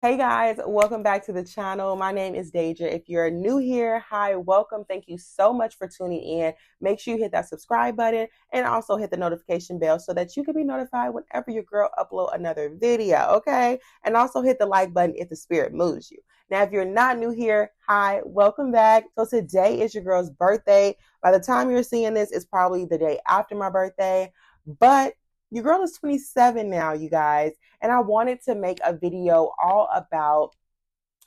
Hey guys, welcome back to the channel. My name is Deja. If you're new here, hi, welcome. Thank you so much for tuning in. Make sure you hit that subscribe button and also hit the notification bell so that you can be notified whenever your girl upload another video, okay? And also hit the like button if the spirit moves you. Now, if you're not new here, hi, welcome back. So today is your girl's birthday. By the time you're seeing this, it's probably the day after my birthday, but your girl is 27 now, you guys. And I wanted to make a video all about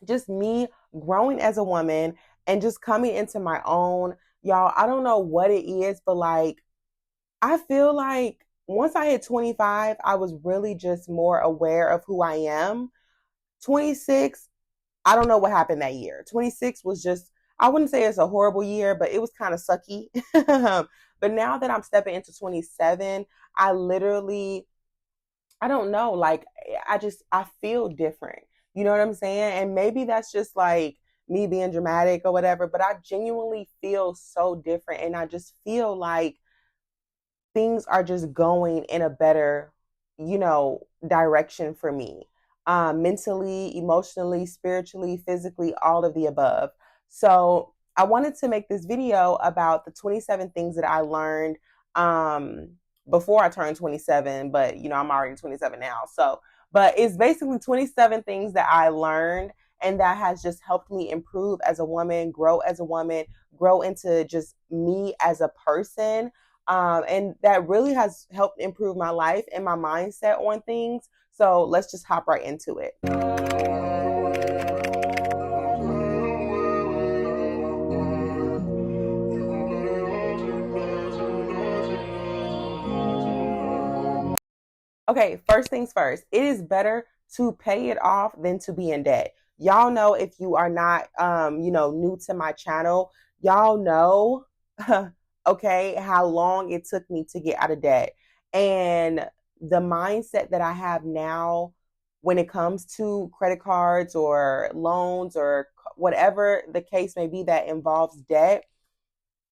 just me growing as a woman and just coming into my own. Y'all, I don't know what it is, but like, I feel like once I hit 25, I was really just more aware of who I am. 26, I don't know what happened that year. 26 was just, I wouldn't say it's a horrible year, but it was kind of sucky. But now that I'm stepping into 27, I literally I don't know. Like, I feel different. You know what I'm saying? And maybe that's just like me being dramatic or whatever, but I genuinely feel so different. And I just feel like things are just going in a better, direction for me. Mentally, emotionally, spiritually, physically, all of the above. So I wanted to make this video about the 27 things that I learned um, before I turned 27, but I'm already 27 now. So, but it's basically 27 things that I learned and that has just helped me improve as a woman, grow into just me as a person, and that really has helped improve my life and my mindset on things. So let's just hop right into it. Okay, first things first, it is better to pay it off than to be in debt. Y'all know, if you are not, new to my channel, y'all know, okay, how long it took me to get out of debt. And the mindset that I have now when it comes to credit cards or loans or whatever the case may be that involves debt,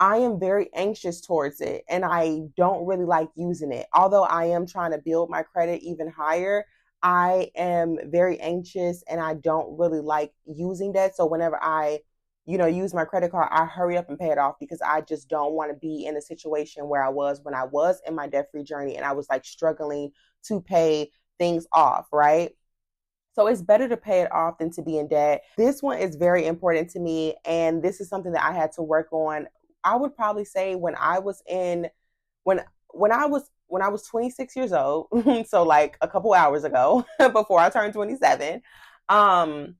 I am very anxious towards it and I don't really like using it. Although I am trying to build my credit even higher, I am very anxious and I don't really like using that. So whenever I, use my credit card, I hurry up and pay it off because I just don't want to be in a situation where I was when I was in my debt-free journey and I was like struggling to pay things off, right? So it's better to pay it off than to be in debt. This one is very important to me. And this is something that I had to work on. I would probably say when when I was 26 years old, so like a couple hours ago, before I turned 27, um,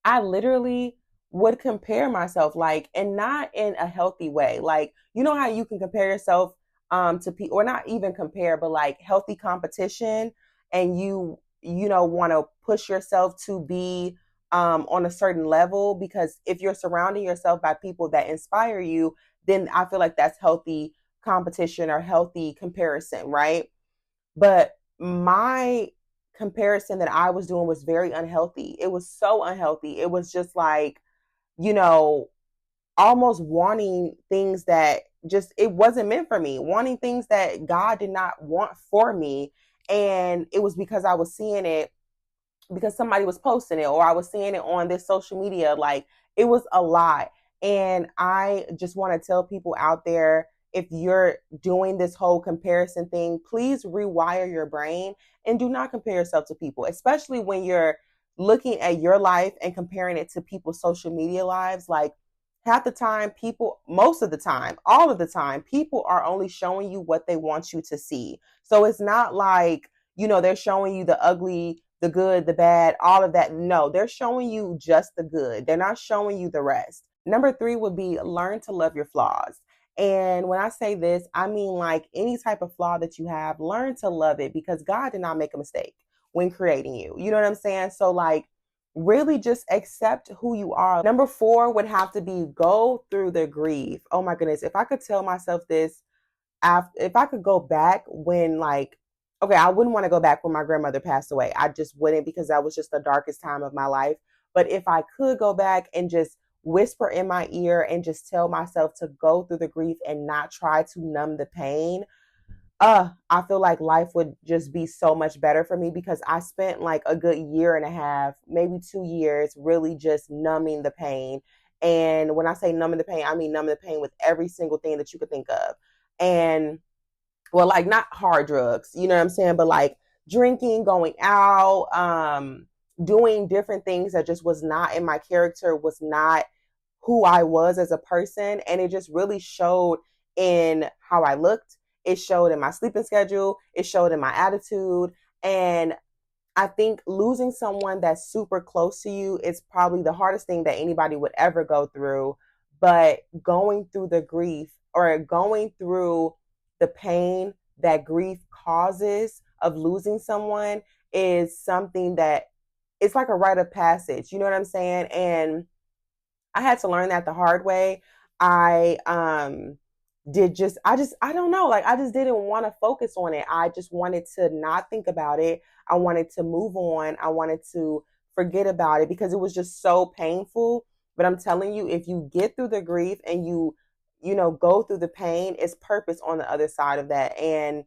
I literally would compare myself, like, and not in a healthy way. Like, you know how you can compare yourself to people, or not even compare, but like healthy competition, and you want to push yourself to be on a certain level, because if you're surrounding yourself by people that inspire you, then I feel like that's healthy competition or healthy comparison, right? But my comparison that I was doing was very unhealthy. It was so unhealthy. It was just like, you know, almost wanting things that just it wasn't meant for me, wanting things that God did not want for me. And it was because I was seeing it because somebody was posting it, or I was seeing it on this social media. Like, it was a lot. And I just want to tell people out there, if you're doing this whole comparison thing, please rewire your brain and do not compare yourself to people, especially when you're looking at your life and comparing it to people's social media lives. Like, half the time, people, most of the time, all of the time, people are only showing you what they want you to see. So it's not like, they're showing you the ugly, the good, the bad, all of that. No, they're showing you just the good. They're not showing you the rest. Number 3 would be learn to love your flaws. And when I say this, I mean like any type of flaw that you have, learn to love it, because God did not make a mistake when creating you. You know what I'm saying? So like, really just accept who you are. Number 4 would have to be go through the grief. Oh my goodness. If I could tell myself this, if I could go back when, like, okay, I wouldn't want to go back when my grandmother passed away. I just wouldn't, because that was just the darkest time of my life. But if I could go back and just whisper in my ear and just tell myself to go through the grief and not try to numb the pain, I feel like life would just be so much better for me, because I spent like a good year and a half, maybe 2 years, really just numbing the pain. And when I say numbing the pain, I mean numbing the pain with every single thing that you could think of. And well, like not hard drugs, you know what I'm saying? But like drinking, going out, doing different things that just was not in my character, was not who I was as a person. And it just really showed in how I looked. It showed in my sleeping schedule. It showed in my attitude. And I think losing someone that's super close to you is probably the hardest thing that anybody would ever go through. But going through the grief, or going through the pain that grief causes of losing someone, is something that it's like a rite of passage. You know what I'm saying? And I had to learn that the hard way. I did just I don't know, like I just didn't want to focus on it. I just wanted to not think about it. I wanted to move on. I wanted to forget about it because it was just so painful. But I'm telling you, if you get through the grief and you know, go through the pain, it's purpose on the other side of that. And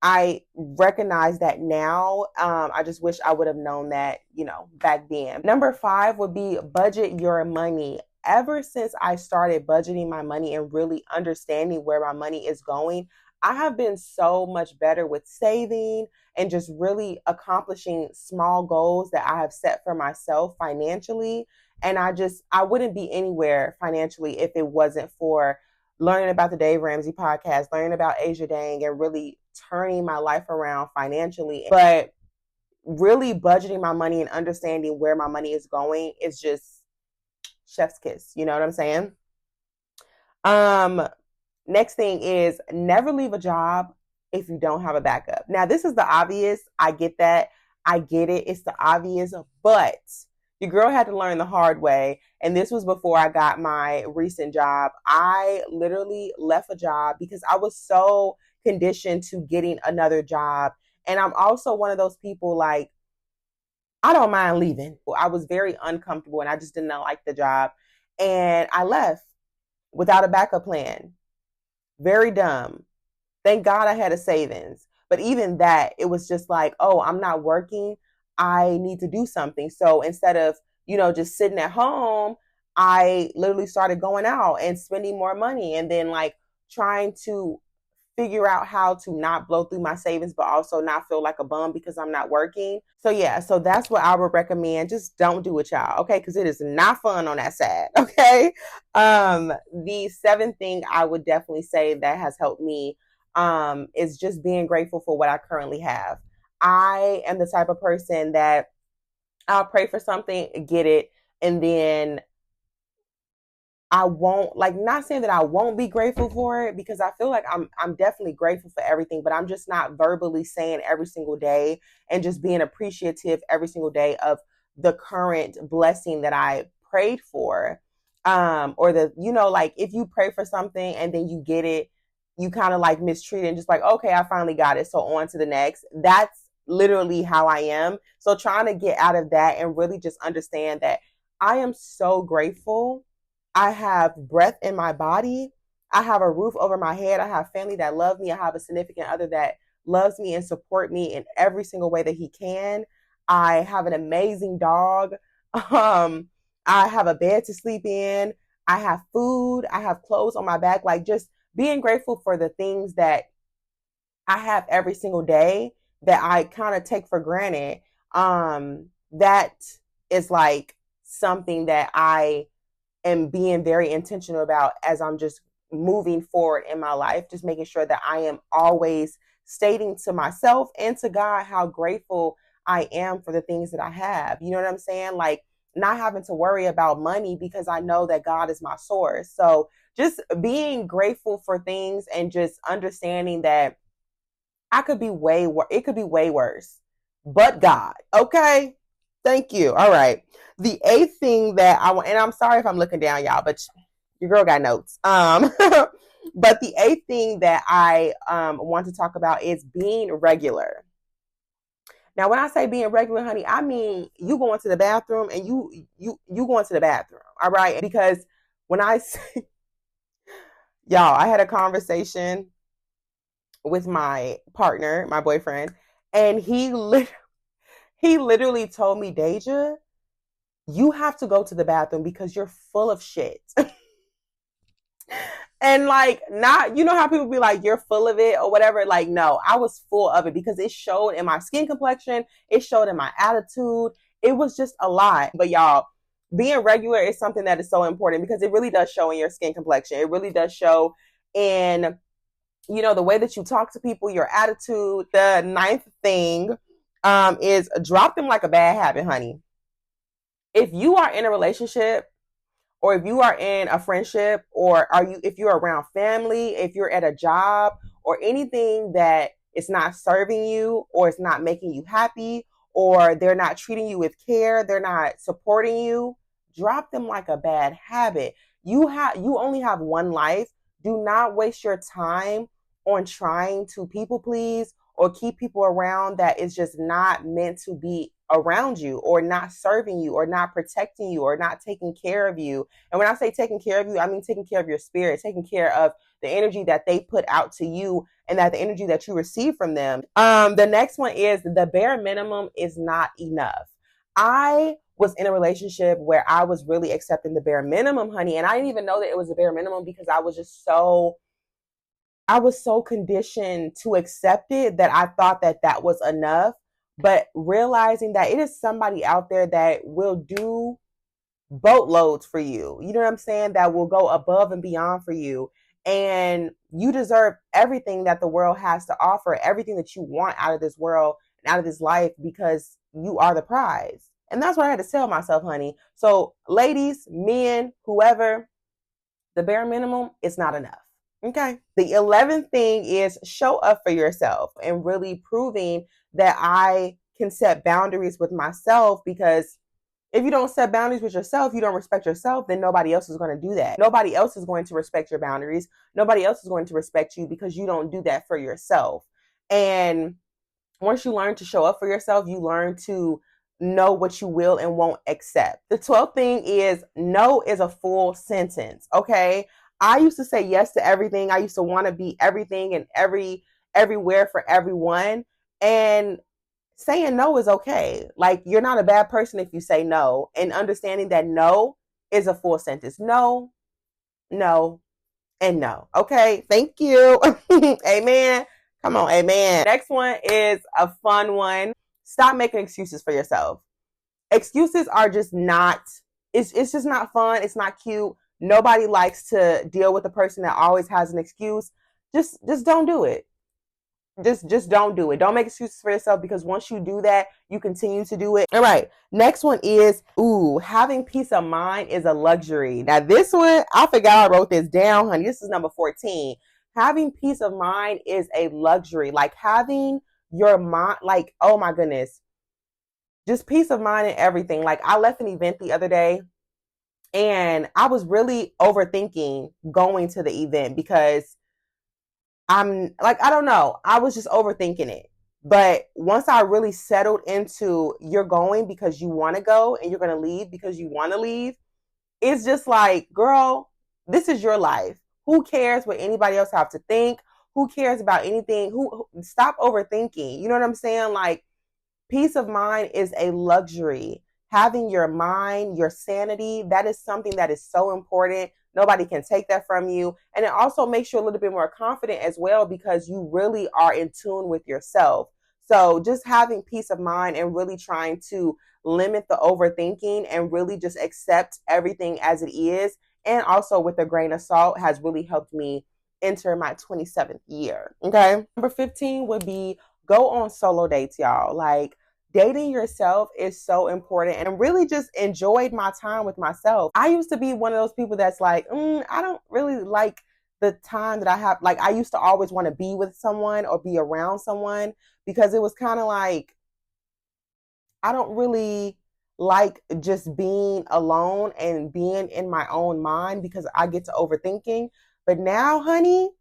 I recognize that now. I just wish I would have known that, you know, back then. Number 5 would be budget your money. Ever since I started budgeting my money and really understanding where my money is going, I have been so much better with saving and just really accomplishing small goals that I have set for myself financially. And I wouldn't be anywhere financially if it wasn't for learning about the Dave Ramsey podcast, learning about Asia Dang, and really turning my life around financially. But really budgeting my money and understanding where my money is going is just chef's kiss. You know what I'm saying? Um, Next thing is never leave a job if you don't have a backup. Now, this is the obvious. I get that. I get it. It's the obvious, but your girl had to learn the hard way. And this was before I got my recent job. I literally left a job because I was so conditioned to getting another job. And I'm also one of those people, like, I don't mind leaving. I was very uncomfortable and I just did not like the job. And I left without a backup plan. Very dumb. Thank God I had a savings. But even that, it was just like, oh, I'm not working. I need to do something. So instead of, you know, just sitting at home, I literally started going out and spending more money, and then like trying to figure out how to not blow through my savings, but also not feel like a bum because I'm not working. So yeah, so that's what I would recommend. Just don't do it, y'all. Okay. Cause it is not fun on that side. Okay. The 7th thing I would definitely say that has helped me, is just being grateful for what I currently have. I am the type of person that I'll pray for something, get it, and then I won't, like, not saying that I won't be grateful for it, because I feel like I'm definitely grateful for everything, but I'm just not verbally saying every single day and just being appreciative every single day of the current blessing that I prayed for. Or the, you know, like if you pray for something and then you get it, you kind of like mistreat it and just like, okay, I finally got it, so on to the next. That's literally how I am. So trying to get out of that and really just understand that I am so grateful. I have breath in my body. I have a roof over my head. I have family that love me. I have a significant other that loves me and support me in every single way that he can. I have an amazing dog. Um, I have a bed to sleep in. I have food. I have clothes on my back. Like, just being grateful for the things that I have every single day that I kind of take for granted. That is like something that I am being very intentional about as I'm just moving forward in my life, just making sure that I am always stating to myself and to God how grateful I am for the things that I have. You know what I'm saying? Like, not having to worry about money because I know that God is my source. So just being grateful for things and just understanding that I could be it could be way worse, but God. Okay. Thank you. All right. The 8th thing that I want, and I'm sorry if I'm looking down, y'all, but your girl got notes. But the 8th thing that I want to talk about is being regular. Now, when I say being regular, honey, I mean you going to the bathroom and you going to the bathroom. All right, because when I say, y'all, I had a conversation with my partner, my boyfriend, and he literally told me, Deja, you have to go to the bathroom because you're full of shit. And like, not, you know how people be like, you're full of it or whatever. Like, no, I was full of it because it showed in my skin complexion. It showed in my attitude. It was just a lot. But y'all, being regular is something that is so important because it really does show in your skin complexion. It really does show in, you know, the way that you talk to people, your attitude. The ninth thing is drop them like a bad habit, honey. If you are in a relationship or if you are in a friendship or if you're around family, if you're at a job or anything that is not serving you or it's not making you happy or they're not treating you with care, they're not supporting you, drop them like a bad habit. You only have one life. Do not waste your time on trying to people please or keep people around that is just not meant to be around you or not serving you or not protecting you or not taking care of you. And when I say taking care of you, I mean taking care of your spirit, taking care of the energy that they put out to you and that the energy that you receive from them. The next one is the bare minimum is not enough. I was in a relationship where I was really accepting the bare minimum, honey, and I didn't even know that it was a bare minimum because I was so conditioned to accept it that I thought that that was enough. But realizing that it is somebody out there that will do boatloads for you. You know what I'm saying? That will go above and beyond for you. And you deserve everything that the world has to offer, everything that you want out of this world and out of this life because you are the prize. And that's what I had to tell myself, honey. So, ladies, men, whoever, the bare minimum is not enough. Okay. The 11th thing is show up for yourself and really proving that I can set boundaries with myself because if you don't set boundaries with yourself, you don't respect yourself, then nobody else is going to do that. Nobody else is going to respect your boundaries. Nobody else is going to respect you because you don't do that for yourself. And once you learn to show up for yourself, you learn to know what you will and won't accept. The 12th thing is no is a full sentence. Okay. I used to say yes to everything. I used to want to be everything and everywhere for everyone. And saying no is okay. Like, you're not a bad person if you say no, and understanding that no is a full sentence. No, no, and no. Okay. Thank you. Amen. Come on. Amen. Next one is a fun one. Stop making excuses for yourself. Excuses are just not, it's just not fun. It's not cute. Nobody likes to deal with a person that always has an excuse. Just don't do it. Just don't do it. Don't make excuses for yourself because once you do that, you continue to do it. All right. Next one is, having peace of mind is a luxury. Now this one, I forgot I wrote this down, honey. This is number 14. Having peace of mind is a luxury. Like having your mind, like, oh my goodness, just peace of mind and everything. Like I left an event the other day and I was really overthinking going to the event because I'm like, I don't know. I was just overthinking it. But once I really settled into you're going because you want to go and you're going to leave because you want to leave, it's just like, girl, this is your life. Who cares what anybody else have to think? Who cares about anything? Who stop overthinking. You know what I'm saying? Like, peace of mind is a luxury. Having your mind, your sanity, that is something that is so important. Nobody can take that from you. And it also makes you a little bit more confident as well because you really are in tune with yourself. So just having peace of mind and really trying to limit the overthinking and really just accept everything as it is, and also with a grain of salt, has really helped me enter my 27th year. Okay. Number 15 would be go on solo dates, y'all. Like, dating yourself is so important, and really just enjoyed my time with myself. I used to be one of those people that's like, I don't really like the time that I have. Like, I used to always want to be with someone or be around someone because it was kind of like, I don't really like just being alone and being in my own mind because I get to overthinking. But now, honey,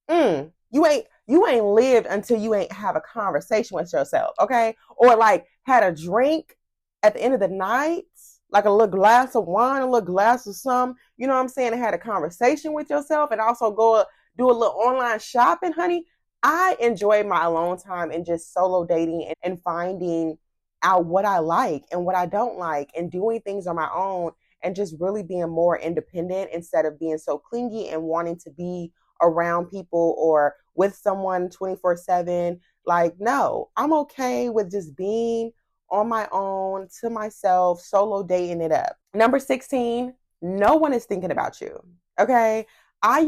you ain't lived until you ain't have a conversation with yourself, okay? Or like had a drink at the end of the night, like a little glass of wine, a little glass of some, you know what I'm saying? And had a conversation with yourself and also go do a little online shopping, honey. I enjoy my alone time and just solo dating and finding out what I like and what I don't like and doing things on my own and just really being more independent instead of being so clingy and wanting to be around people or with someone 24/7. Like, no, I'm okay with just being on my own to myself, solo dating it up. Number 16, no one is thinking about you. Okay. I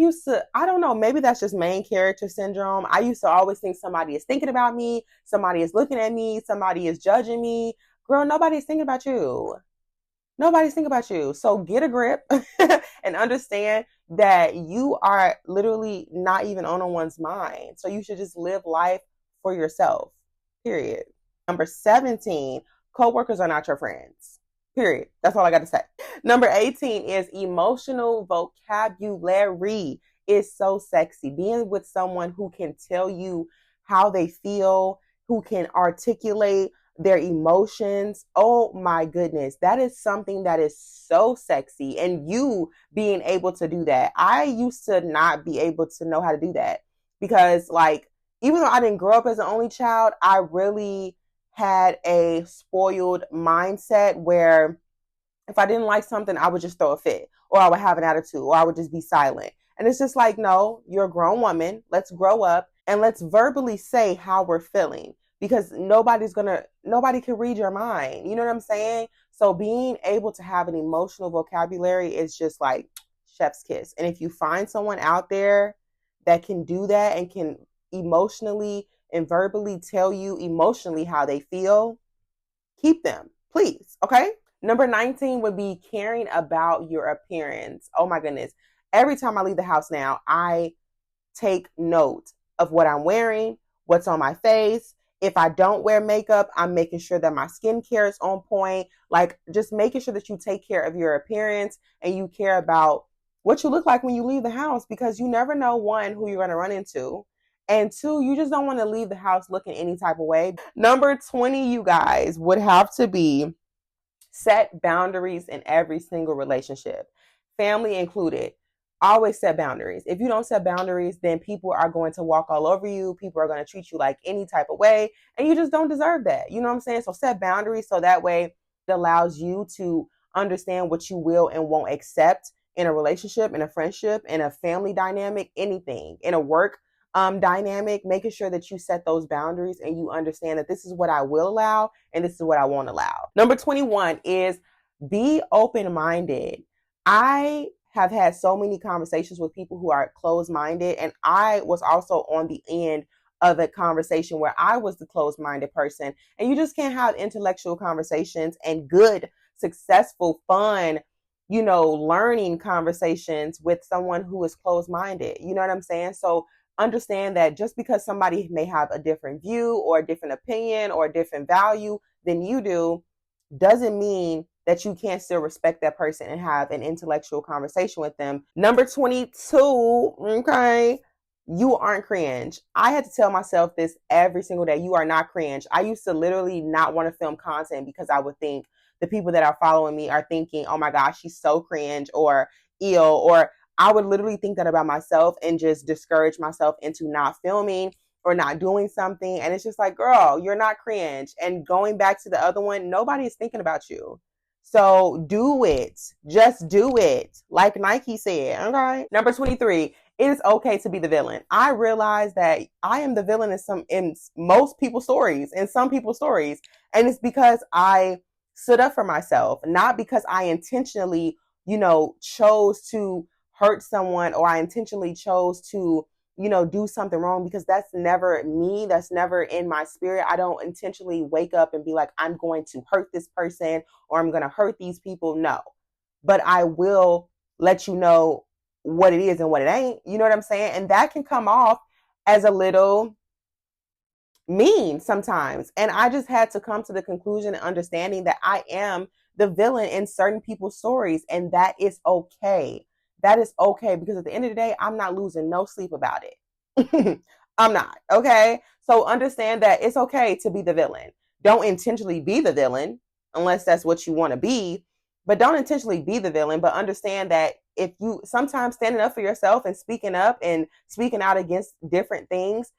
don't know, maybe that's just main character syndrome. I used to always think somebody is thinking about me, somebody is looking at me, somebody is judging me. Girl, nobody's thinking about you. Nobody's thinking about you. So get a grip and understand that you are literally not even on one's mind. So you should just live life for yourself. Period. Number 17, coworkers are not your friends. Period. That's all I got to say. Number 18 is emotional vocabulary is so sexy. Being with someone who can tell you how they feel, who can articulate their emotions. Oh my goodness. That is something that is so sexy. And you being able to do that. I used to not be able to know how to do that because, like, even though I didn't grow up as an only child, I really had a spoiled mindset where if I didn't like something, I would just throw a fit or I would have an attitude or I would just be silent. And it's just like, no, you're a grown woman. Let's grow up and let's verbally say how we're feeling because nobody can read your mind. You know what I'm saying? So being able to have an emotional vocabulary is just like chef's kiss. And if you find someone out there that can do that and can emotionally and verbally tell you emotionally how they feel, keep them, please. Okay. Number 19 would be caring about your appearance. Oh my goodness. Every time I leave the house now, I take note of what I'm wearing, what's on my face. If I don't wear makeup, I'm making sure that my skincare is on point. Like, just making sure that you take care of your appearance and you care about what you look like when you leave the house because you never know, one, who you're going to run into. And two, you just don't want to leave the house looking any type of way. Number 20, you guys, would have to be set boundaries in every single relationship, family included. Always set boundaries. If you don't set boundaries, then people are going to walk all over you. People are going to treat you like any type of way, and you just don't deserve that. You know what I'm saying? So set boundaries so that way it allows you to understand what you will and won't accept in a relationship, in a friendship, in a family dynamic, anything, in a work dynamic, making sure that you set those boundaries and you understand that this is what I will allow and this is what I won't allow. Number 21 is be open-minded. I have had so many conversations with people who are closed-minded, and I was also on the end of a conversation where I was the closed-minded person, and you just can't have intellectual conversations and good, successful, fun, learning conversations with someone who is closed-minded. You know what I'm saying? So understand that just because somebody may have a different view or a different opinion or a different value than you do, doesn't mean that you can't still respect that person and have an intellectual conversation with them. Number 22, okay, you aren't cringe. I had to tell myself this every single day. You are not cringe. I used to literally not want to film content because I would think the people that are following me are thinking, oh my gosh, she's so cringe or ill, or I would literally think that about myself and just discourage myself into not filming or not doing something. And it's just like, girl, you're not cringe. And going back to the other one, nobody is thinking about you. So do it. Just do it. Like Nike said. Okay. Number 23, it is okay to be the villain. I realize that I am the villain in most people's stories, in some people's stories. And it's because I stood up for myself, not because I intentionally, chose to hurt someone or I intentionally chose to, do something wrong, because that's never me. That's never in my spirit. I don't intentionally wake up and be like, I'm going to hurt this person or I'm going to hurt these people. No, but I will let you know what it is and what it ain't. You know what I'm saying? And that can come off as a little mean sometimes. And I just had to come to the conclusion and understanding that I am the villain in certain people's stories, and that is okay. That is okay, because at the end of the day, I'm not losing no sleep about it. I'm not. Okay. So understand that it's okay to be the villain. Don't intentionally be the villain unless that's what you want to be, but don't intentionally be the villain. But understand that if you sometimes standing up for yourself and speaking up and speaking out against different things,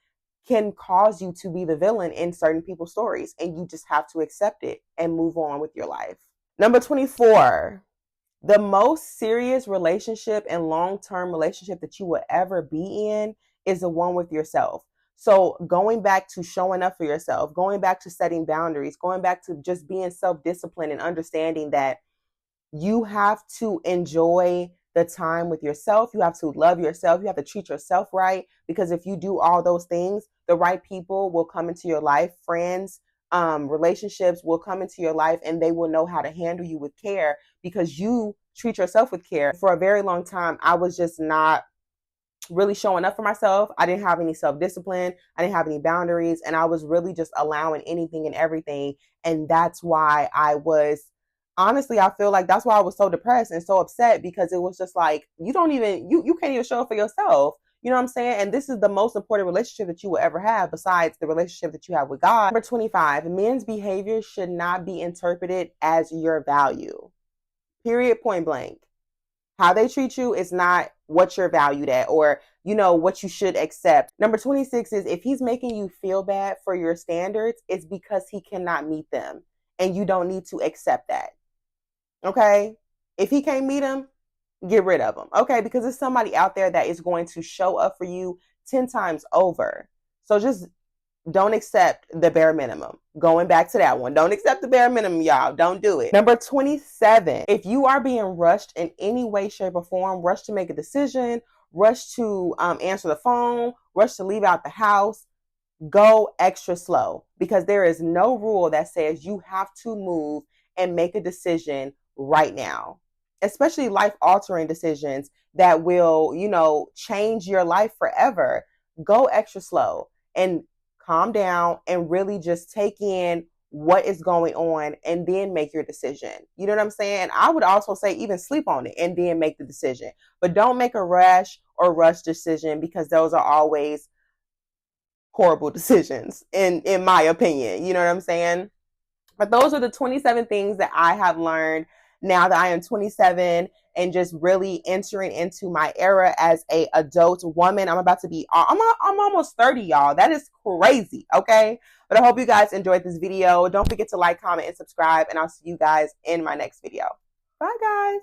can cause you to be the villain in certain people's stories, and you just have to accept it and move on with your life. Number 24, the most serious relationship and long-term relationship that you will ever be in is the one with yourself. So going back to showing up for yourself, going back to setting boundaries, going back to just being self-disciplined and understanding that you have to enjoy the time with yourself. You have to love yourself. You have to treat yourself right. Because if you do all those things, the right people will come into your life. Friends, relationships will come into your life, and they will know how to handle you with care because you treat yourself with care. For a very long time, I was just not really showing up for myself. I didn't have any self-discipline. I didn't have any boundaries. And I was really just allowing anything and everything. And that's why honestly, I feel like that's why I was so depressed and so upset, because it was just like, you can't even show up for yourself. You know what I'm saying? And this is the most important relationship that you will ever have besides the relationship that you have with God. Number 25, men's behavior should not be interpreted as your value. Period, point blank. How they treat you is not what you're valued at, or, what you should accept. Number 26 is, if he's making you feel bad for your standards, it's because he cannot meet them, and you don't need to accept that. Okay? If he can't meet them, get rid of them. Okay? Because there's somebody out there that is going to show up for you 10 times over. So just don't accept the bare minimum. Going back to that one. Don't accept the bare minimum, y'all. Don't do it. Number 27. If you are being rushed in any way, shape, or form, rush to make a decision, rush to answer the phone, rush to leave out the house, go extra slow, because there is no rule that says you have to move and make a decision right now, especially life-altering decisions that will, change your life forever. Go extra slow and calm down and really just take in what is going on and then make your decision. You know what I'm saying? I would also say even sleep on it and then make the decision. But don't make a rash or rush decision, because those are always horrible decisions in my opinion. You know what I'm saying? But those are the 27 things that I have learned now that I am 27 and just really entering into my era as a adult woman. I'm almost 30, y'all. That is crazy, okay? But I hope you guys enjoyed this video. Don't forget to like, comment, and subscribe, and I'll see you guys in my next video. Bye, guys.